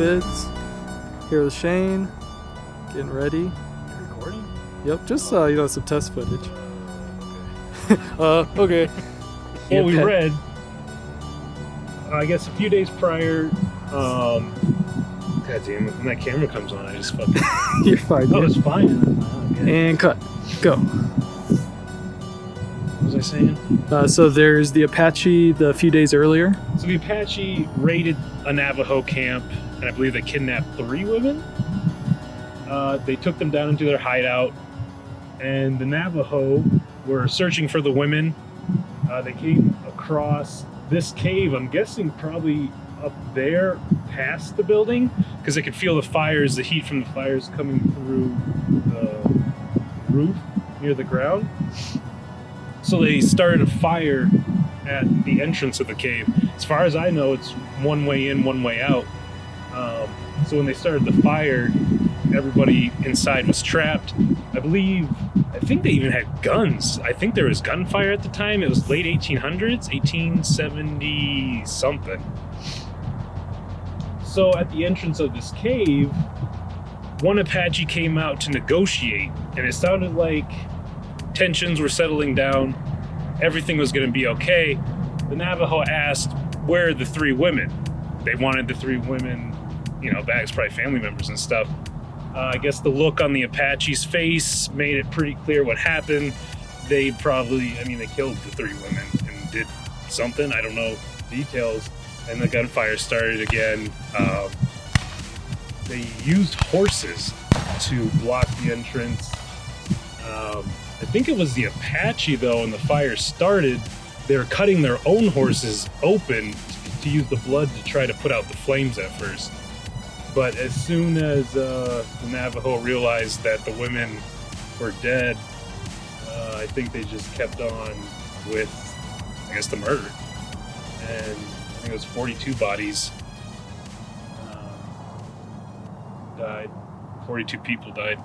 vids. Here with Shane, getting ready. You recording? Yep, just some test footage. Okay. Well, we read, I guess a few days prior, God damn it, when that camera comes on, I just fucking... You're fine. Oh, it's fine. And cut. Go. What was I saying? So there's the Apache the few days earlier. So the Apache raided a Navajo camp, and I believe they kidnapped 3 women. They took them down into their hideout, and the Navajo were searching for the women. They came across this cave, I'm guessing probably up there past the building, because they could feel the fires, the heat from the fires coming through the roof near the ground. So they started a fire at the entrance of the cave. As far as I know, it's one way in, one way out. So when they started the fire, everybody inside was trapped. I think they even had guns. I think there was gunfire at the time. It was late 1800s, 1870 something. So at the entrance of this cave, one Apache came out to negotiate, and it sounded like tensions were settling down. Everything was going to be okay. The Navajo asked, where are the 3 women? They wanted the 3 women, back, it's probably family members and stuff. I guess the look on the Apache's face made it pretty clear what happened. They killed the 3 women and did something. I don't know details. And the gunfire started again. They used horses to block the entrance. I think it was the Apache, though, when the fire started, they were cutting their own horses open to use the blood to try to put out the flames at first. But as soon as the Navajo realized that the women were dead, I think they just kept on with, the murder. And I think it was 42 bodies died. 42 people died.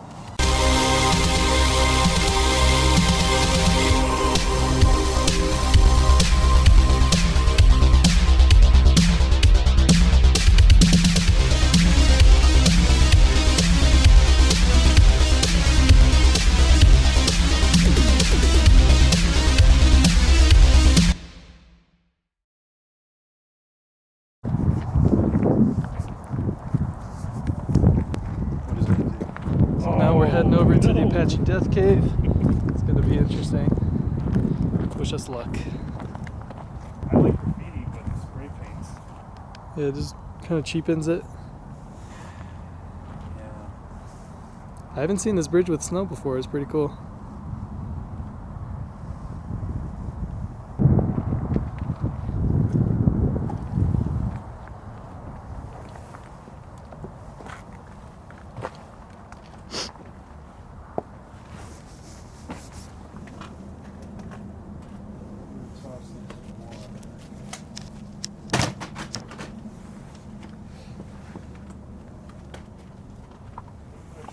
Heading over to the Apache Death Cave. It's going to be interesting. Wish us luck. I like graffiti, but the spray paints. Yeah, it just kind of cheapens it. Yeah. I haven't seen this bridge with snow before. It's pretty cool.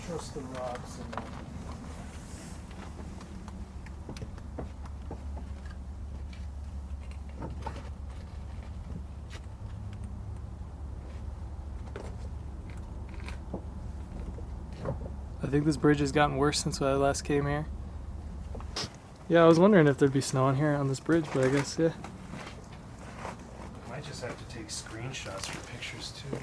Trust the rocks and I think this bridge has gotten worse since I last came here. Yeah, I was wondering if there'd be snow on here on this bridge, but I guess, yeah. Might just have to take screenshots for pictures too.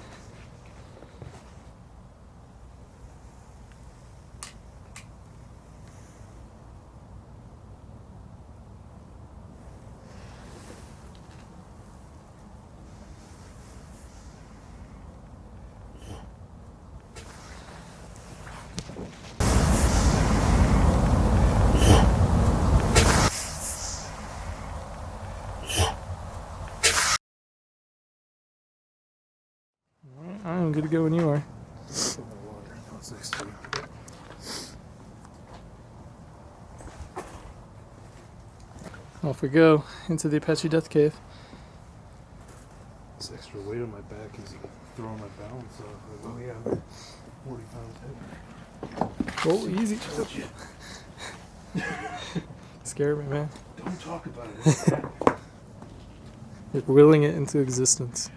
I'm good to go when you are. Off we go into the Apache Death Cave. This extra weight on my back is throwing my balance off. Oh yeah, 40 pounds heavy. Oh, easy. Scare me, man. Don't talk about it. You're willing it into existence.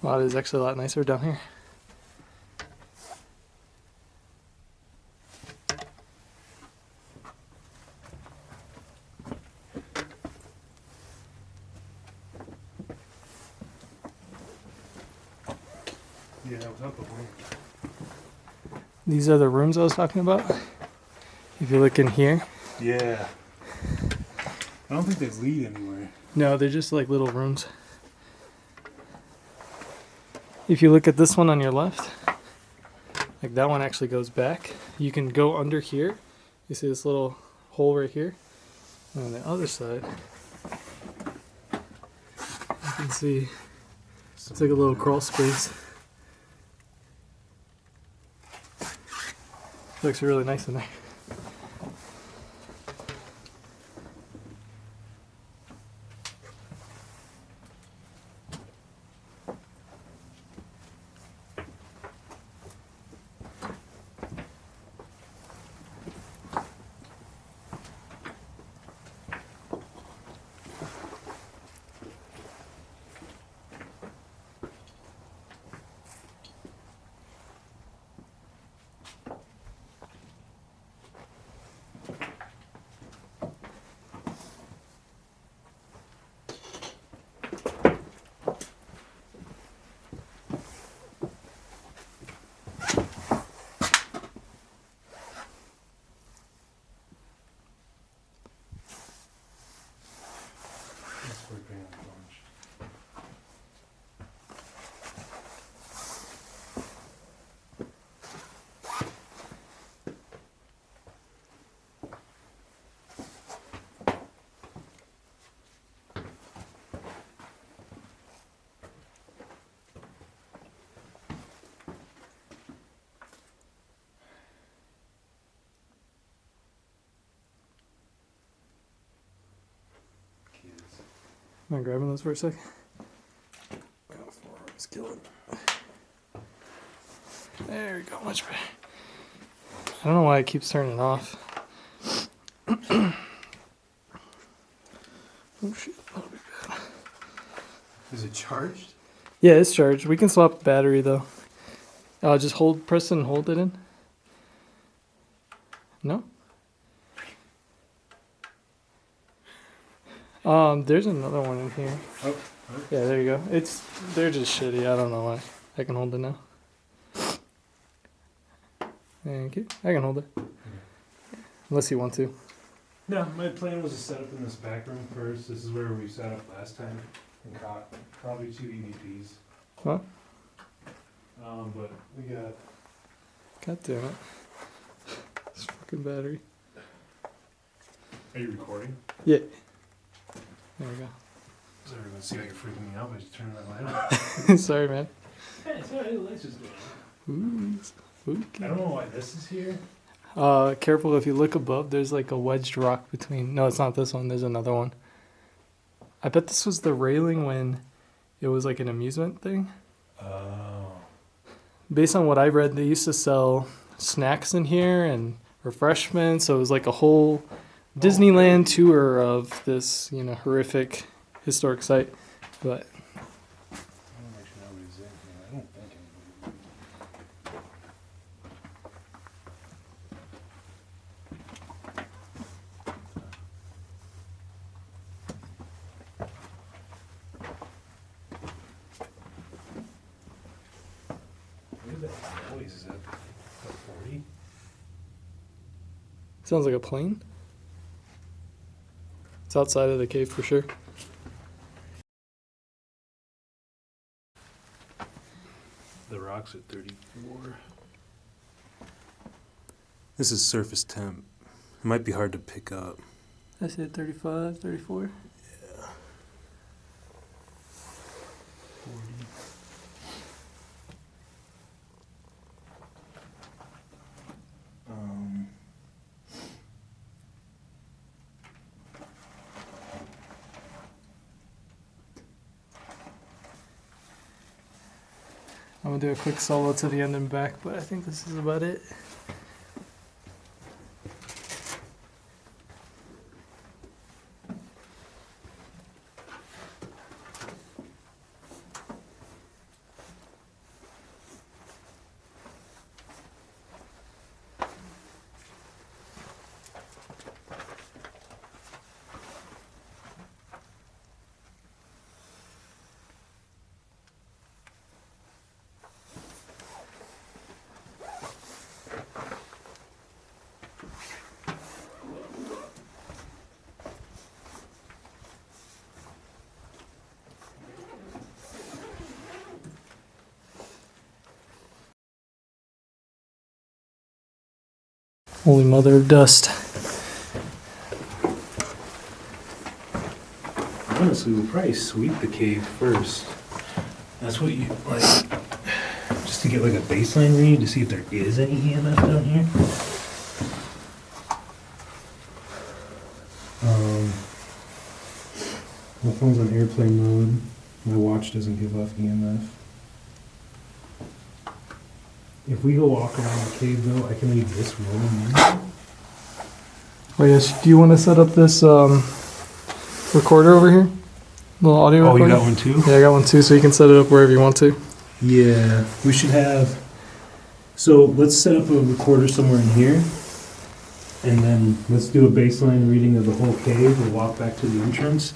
Wow, it is actually a lot nicer down here. Yeah, it was up before. These are the rooms I was talking about. If you look in here. Yeah. I don't think they lead anywhere. No, they're just like little rooms. If you look at this one on your left, like that one actually goes back. You can go under here. You see this little hole right here? And on the other side, you can see it's like a little crawl space. Looks really nice in there. Am I grabbing those for a sec? There we go, much better. I don't know why it keeps turning off. Oh shit, that'll be bad. Is it charged? Yeah, it's charged. We can swap the battery though. Just press and hold it in. No? There's another one in here. Oh, okay. Yeah, there you go. They're just shitty. I don't know why. I can hold it now. Thank you. I can hold it. Unless you want to. No, my plan was to set up in this back room first. This is where we set up last time and caught probably 2 EVPs. What? But we got. God damn it. This fucking battery. Are you recording? Yeah. There we go. So everyone see how you're freaking me out by just turning that light on. Sorry, man. Hey, it's alright. The light's just going Ooh, spooky. I don't know why this is here. Careful, if you look above, there's like a wedged rock between. No, it's not this one. There's another one. I bet this was the railing when it was like an amusement thing. Oh. Based on what I read, they used to sell snacks in here and refreshments. So it was like a whole Disneyland tour of this, horrific historic site. But I don't actually know what he's in here. I don't think anybody. What is that noise? Is that a 40? sounds like a plane. It's outside of the cave for sure. The rock's at 34. This is surface temp. It might be hard to pick up. I said 35, 34. Yeah. 40. I'm gonna do a quick solo to the end and back, but I think this is about it. Holy mother of dust. Honestly, we'll probably sweep the cave first. That's what you like, just to get like a baseline read to see if there is any EMF down here. My phone's on airplane mode. My watch doesn't give off EMF. If we go walk around the cave though, I can leave this room in. Oh yes, do you want to set up this recorder over here? Little audio Oh, recorder? you got one too? Yeah, I got one too, so you can set it up wherever you want to. Yeah, we should have. So let's set up a recorder somewhere in here, and then let's do a baseline reading of the whole cave. We'll walk back to the entrance,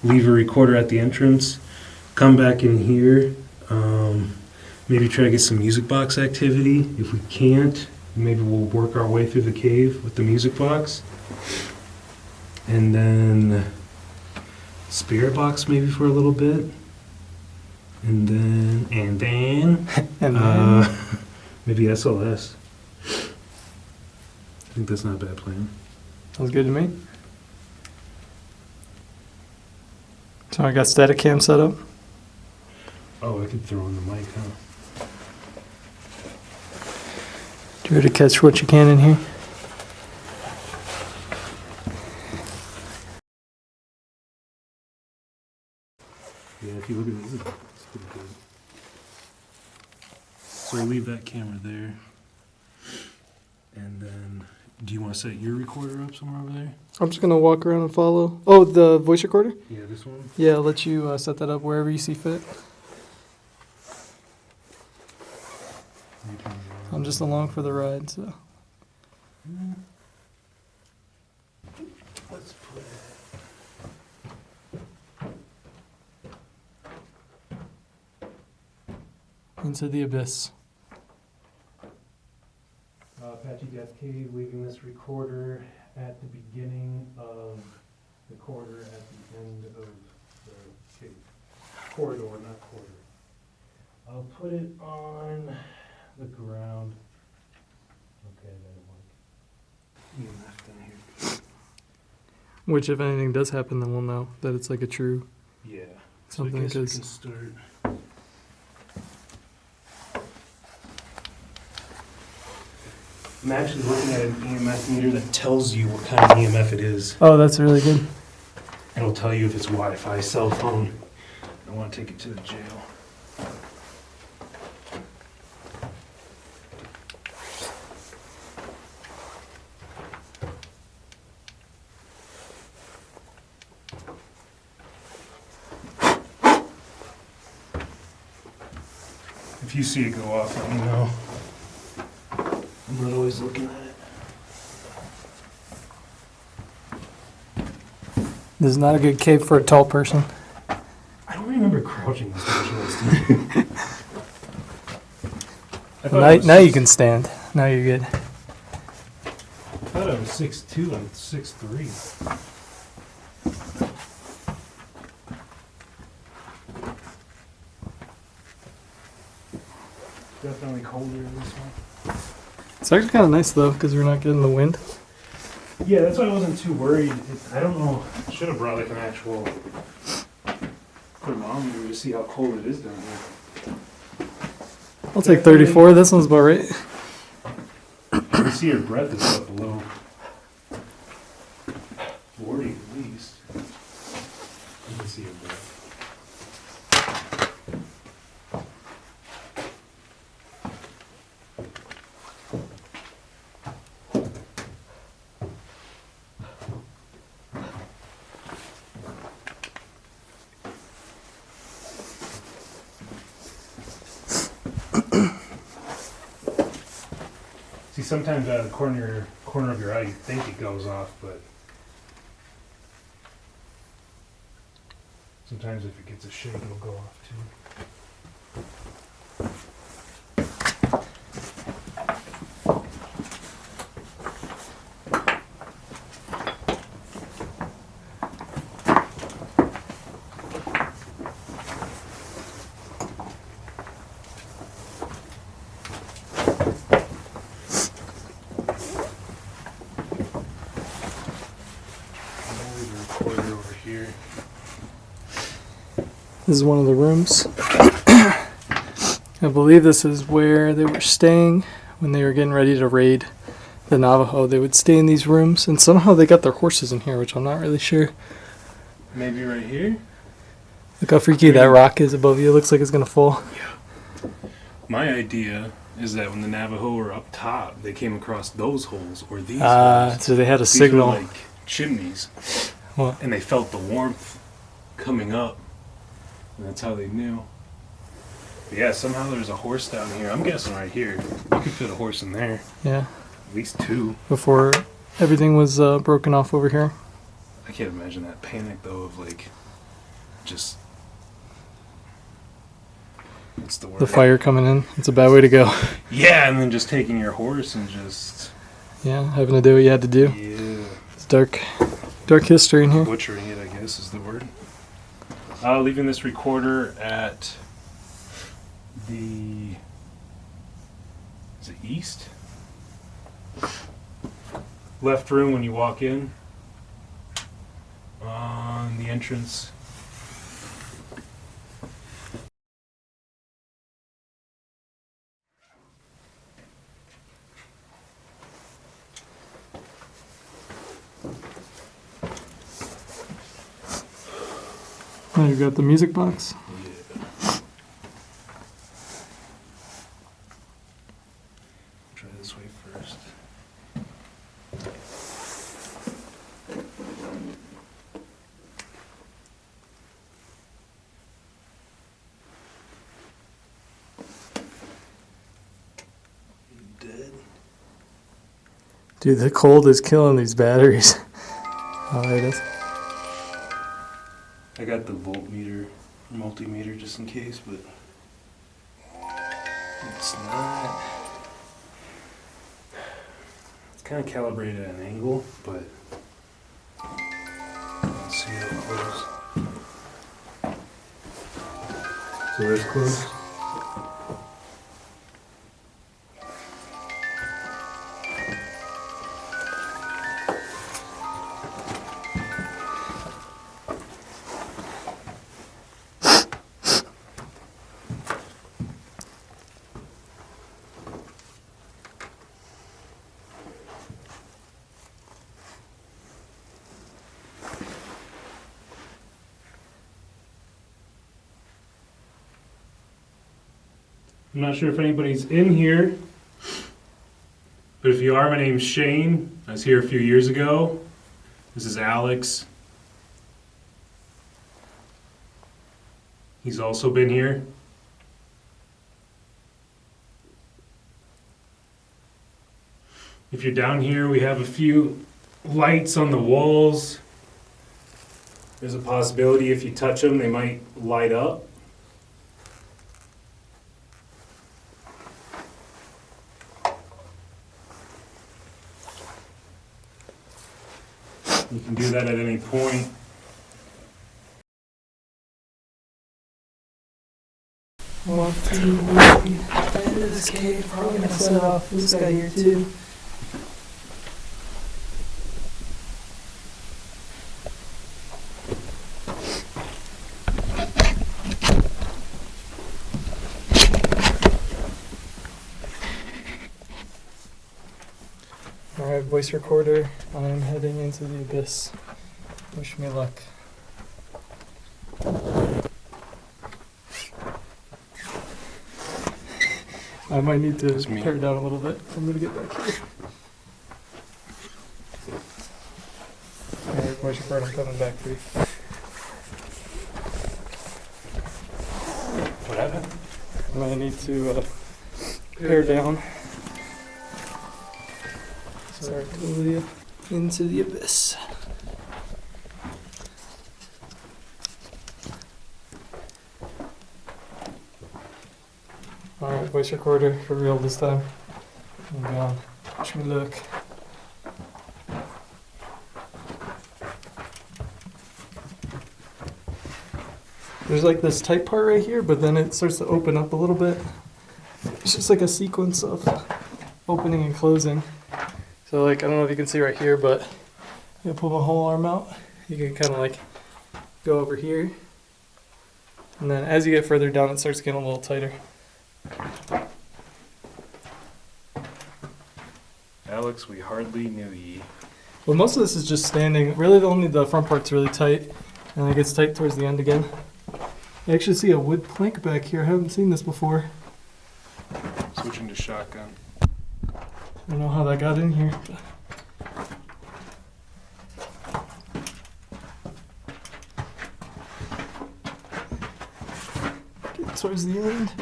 leave a recorder at the entrance, come back in here, maybe try to get some music box activity. If we can't, maybe we'll work our way through the cave with the music box, and then spirit box maybe for a little bit. And then And then maybe SLS. I think that's not a bad plan. sounds good to me. So I got Steadicam set up. Oh, I could throw in the mic, huh? Do you ready to catch what you can in here? Yeah, if you look at this, it's pretty good. So we'll leave that camera there. And then, do you want to set your recorder up somewhere over there? I'm just gonna walk around and follow. Oh, the voice recorder? Yeah, this one? Yeah, I'll let you set that up wherever you see fit. I'm just along for the ride, so. Let's put it. Into the abyss. Apache Death Cave, leaving this recorder at the beginning of the corridor at the end of the cave. Corridor, not quarter. I'll put it on the ground. Okay, that didn't work. EMF down here. Which, if anything does happen, then we'll know that it's like a true Yeah. something. So I guess we Because can start. I'm actually looking at an EMF meter that tells you what kind of EMF it is. oh, that's really good. It'll tell you if it's Wi-Fi, cell phone. I don't want to take it to the jail. If you see it go off, let me know. I'm not always looking at it. This is not a good cave for a tall person. I don't remember crouching this much last time. I thought Now, I was now you six- can stand. Now you're good. I thought I was 6'2" and 6'3". Definitely colder in this one. It's actually kind of nice though, because we're not getting the wind. Yeah, that's why I wasn't too worried. I don't know. I should have brought like an actual thermometer to see how cold it is down here. I'll take 34. That sounds about right. You can see your breath is up below 40 at least. You can see your breath. See, sometimes out of the corner of your eye, you think it goes off, but sometimes if it gets a shake, it'll go off too. This is one of the rooms. I believe this is where they were staying when they were getting ready to raid the Navajo. They would stay in these rooms, and somehow they got their horses in here, which I'm not really sure. Maybe right here? Look how freaky that rock is above you. It looks like it's going to fall. Yeah. My idea is that when the Navajo were up top, they came across those holes or these holes. So they had a These signal. were like chimneys. What? And they felt the warmth coming up. And that's how they knew. But yeah, somehow there's a horse down here. I'm guessing right here. You could fit a horse in there. Yeah. At least two. Before everything was broken off over here. I can't imagine that panic though of like just what's the word? The fire coming in. It's a bad way to go. Yeah, and then just taking your horse and just Yeah, having to do what you had to do. yeah. It's dark history in here. Butchering it, I guess is the word. Leaving this recorder at the is it east? Left room when you walk in. On the entrance. Oh, you got the music box? Yeah. Try this way first. Dead. Dude, the cold is killing these batteries. Oh, there it is. I got the voltmeter, multimeter just in case, but it's not. It's kind of calibrated at an angle, but let's see how close. So where's close? I'm not sure if anybody's in here, but if you are, my name's Shane. I was here a few years ago. This is Alex. He's also been here. If you're down here, we have a few lights on the walls. There's a possibility if you touch them, they might light up. You can do that at any point. One, two, three. Into this cave. Probably gonna set off this guy here too. Alright, voice recorder. I'm heading into the abyss. Wish me luck. I might need to pare it down a little bit. I'm gonna get back here. Alright, voice recorder, I'm coming back for you. What happened? I might need to pare down. Sorry, totally into the abyss. Alright, voice recorder for real this time. I'm gone. Wish me luck. There's like this tight part right here, but then it starts to open up a little bit. It's just like a sequence of opening and closing. So like, I don't know if you can see right here, but you pull my whole arm out. You can kind of like go over here And then as you get further down, it starts getting a little tighter. Alex, we hardly knew ye. Well, most of this is just standing. Really, only the front part's really tight, and it gets tight towards the end again. I actually see a wood plank back here. I haven't seen this before. Switching to shotgun. I don't know how that got in here. Get towards the end.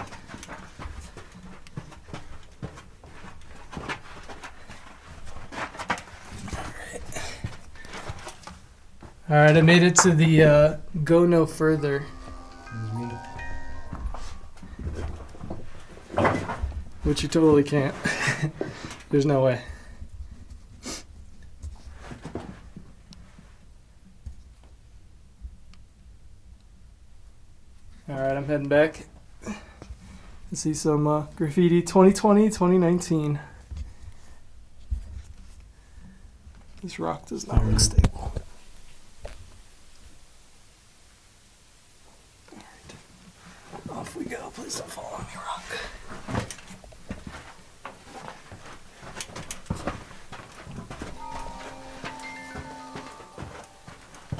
All right, I made it to the go no further. Which you totally can't. There's no way. All right, I'm heading back to see some graffiti 2020, 2019. This rock does not look stable. All right, off we go. Please don't fall on me, rock.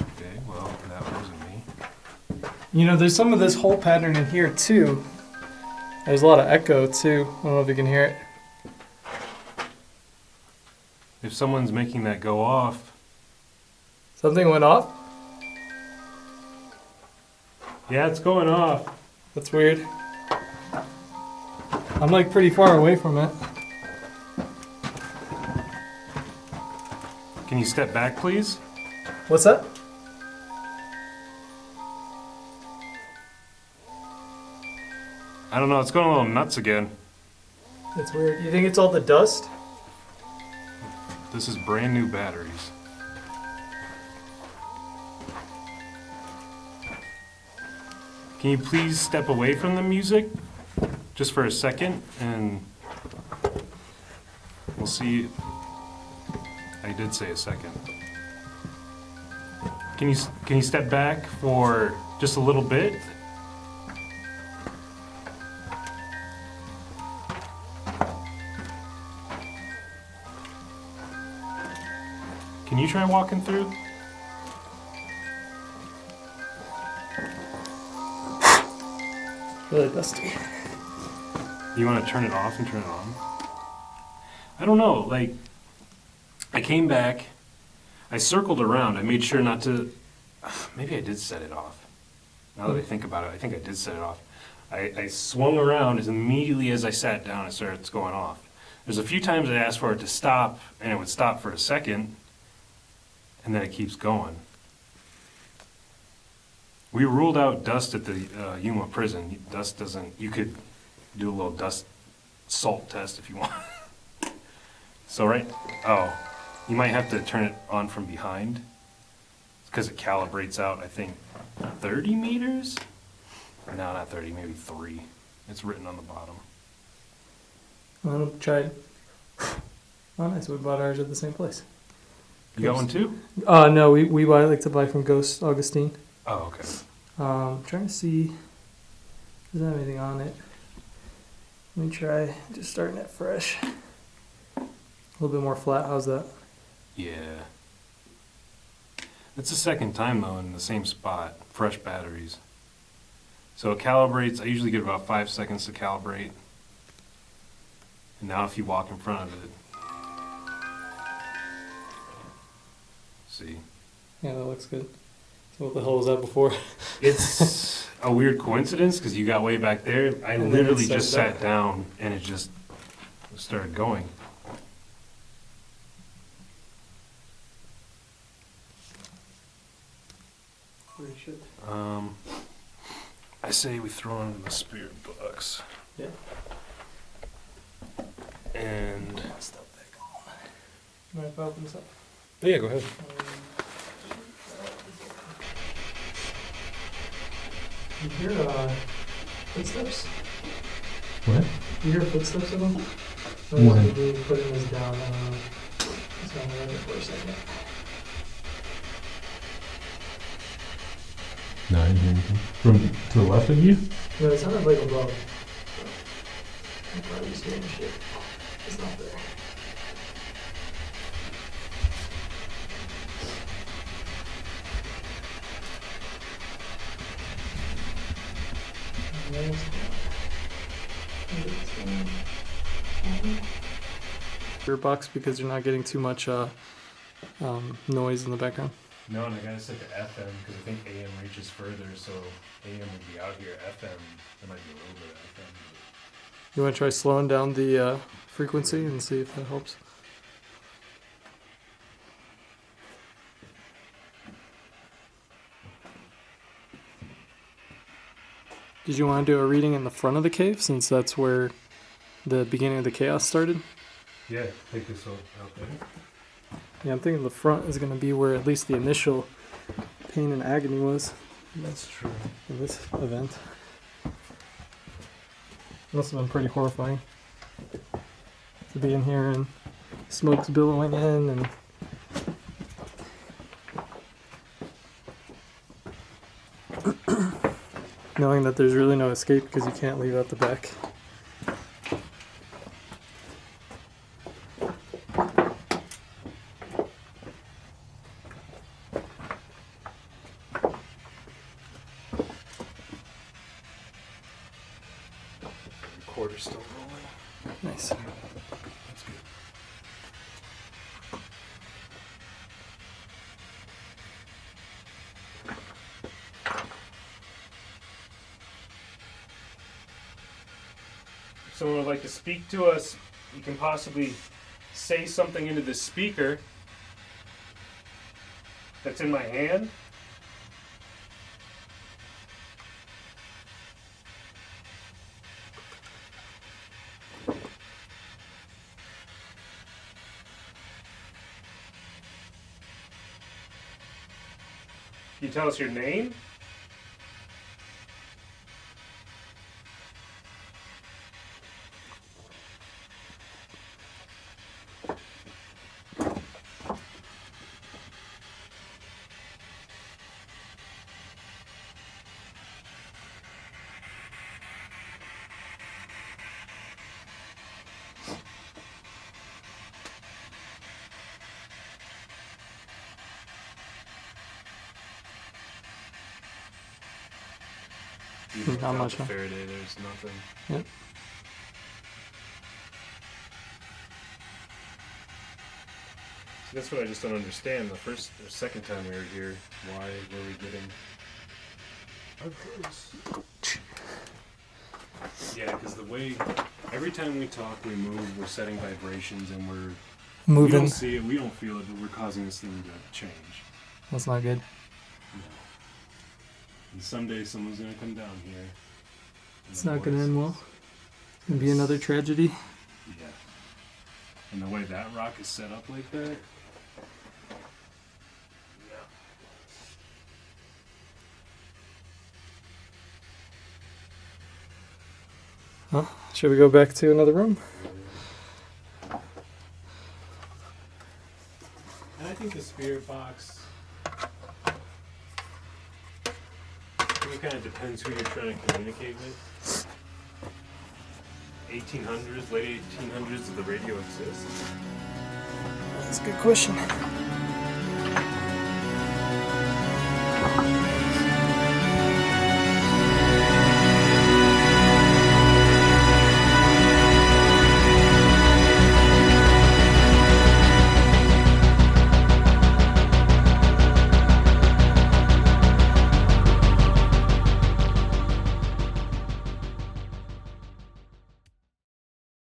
Okay, well, that wasn't me. You know, there's some of this whole pattern in here too. There's a lot of echo too. I don't know if you can hear it. If someone's making that go off, Something went off? yeah, it's going off. That's weird. I'm like pretty far away from it. Can you step back, please? What's that? I don't know, it's going a little nuts again. It's weird. You think it's all the dust? This is brand new batteries. Can you please step away from the music just for a second and we'll see. I did say a second. Can you step back for just a little bit? Can you try walking through? Really dusty. You want to turn it off and turn it on? I don't know, like, I came back, I circled around, I made sure not to, maybe I did set it off. Now that I think about it, I think I did set it off. I swung around as immediately as I sat down, it started going off. There's a few times I asked for it to stop, and it would stop for a second, and then it keeps going. We ruled out dust at the Yuma prison. Dust doesn't, you could do a little dust salt test if you want. So you might have to turn it on from behind because it calibrates out, I think, 30 meters? No, not 30, maybe 3. It's written on the bottom. I'll try. Oh, nice. We bought ours at the same place. You got one too? No, we like to buy from Ghost Augustine. Oh, okay. Trying to see. Doesn't have anything on it. Let me try just starting it fresh. A little bit more flat. How's that? Yeah. It's the second time though in the same spot. Fresh batteries. So it calibrates. I usually get about 5 seconds to calibrate. And now if you walk in front of it. See? Yeah, that looks good. So what the hell was that before? It's a weird coincidence because you got way back there. I And then literally it just started sat down and it just started going. Pretty shit. I say we throw it in the spirit box. Yeah. And Stuff back on. You mind if I open this up? yeah, go ahead. You hear footsteps? What? You hear footsteps at all? When? Maybe putting this down. It's gonna run it for a second. No, I didn't hear anything. From to the left of you? No, it sounded like above. I'm probably just hearing shit. It's not there. Your box because you're not getting too much noise in the background. No, and I gotta set to FM because I think AM reaches further, so AM would be out here. FM, there might be a little bit of FM. You want to try slowing down the frequency and see if that helps? Did you want to do a reading in the front of the cave since that's where the beginning of the chaos started? Yeah, take this out there. Yeah, I'm thinking the front is going to be where at least the initial pain and agony was That's true. in this event. Must have been pretty horrifying to be in here and smoke's billowing in and knowing that there's really no escape because you can't leave out the back. Recorder's still rolling. Nice. That's good. If someone would like to speak to us, you can possibly say something into the speaker that's in my hand. Can you tell us your name? Even Not without much, the huh? Faraday, there's nothing. Yep. See, that's what I just don't understand. The first or second time we were here, why were we getting Yeah, because the way every time we talk, we move, we're setting vibrations, and we Moving. don't see it, we don't feel it, but we're causing this thing to change. That's not good. And someday someone's gonna come down here. and It's the not going to voice- end well. It's going to be another tragedy. Yeah. And the way that rock is set up like that. Huh? Should we go back to another room? And I think the spirit box. It kind of depends who you're trying to communicate with. 1800s, late 1800s, did the radio exist? That's a good question.